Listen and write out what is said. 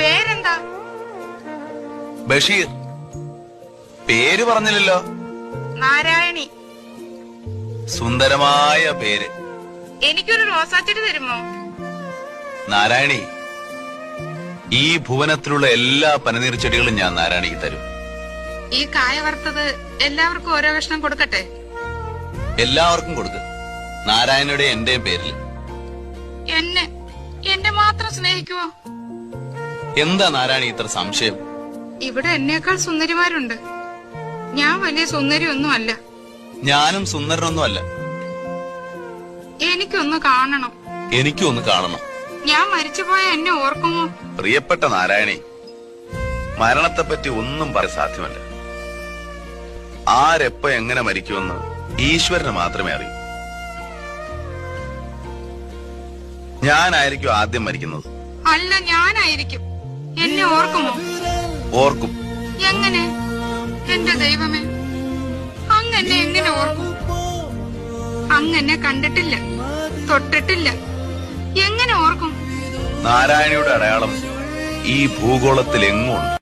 പേരെന്താ? ബഷീർ. പേര് പറഞ്ഞില്ലല്ലോ. നാരായണി. സുന്ദരമായ പേര്. എനിക്കൊരു റോസാച്ചെടി തരുമോ? നാരായണി, ഈ ഭുവനത്തിലുള്ള എല്ലാ പനിനീർ ചെടികളും ഞാൻ നാരായണിക്ക് തരും. ഈ കായ വറുത്തത് എല്ലാവർക്കും ഓരോ കഷ്ണം കൊടുക്കട്ടെ? എല്ലാവർക്കും കൊടുക്ക്. നാരായണയുടെ എന്റെയും പേരിൽ. എന്നെ മാത്രം സ്നേഹിക്കുവോ? എന്താ നാരായണി ഇത്ര സംശയം? ഇവിടെ എന്നേക്കാൾ സുന്ദരിമാരുണ്ട്. ഞാൻ വലിയ സുന്ദരിയൊന്നും അല്ല. ഞാനും സുന്ദരനൊന്നും അല്ല. എനിക്കൊന്ന് കാണണം. എനിക്കും ഒന്ന് കാണണം. ഞാൻ മരിച്ചുപോയ എന്നെ ഓർക്കുമോ? പ്രിയപ്പെട്ട നാരായണി, മരണത്തെപ്പറ്റി ഒന്നും പറയാൻ സാധ്യമല്ല. ആരെപ്പ എങ്ങനെ മരിക്കുമെന്ന് ഈശ്വരന് മാത്രമേ അറിയൂ. ഞാനായിരിക്കും ആദ്യം മരിക്കുന്നത്. അല്ല, ഞാനായിരിക്കും. എന്നെ ഓർക്കുമോ? ഓർക്കും. എങ്ങനെ? എന്റെ ദൈവമേ, അങ്ങെന്നെ എങ്ങനെ ഓർക്കും? അങ്ങെന്നെ കണ്ടിട്ടില്ല, തൊട്ടിട്ടില്ല. എങ്ങനെ ഓർക്കും? നാരായണിയുടെ അടയാളം ഈ ഭൂഗോളത്തിൽ എങ്ങും ഉണ്ട്.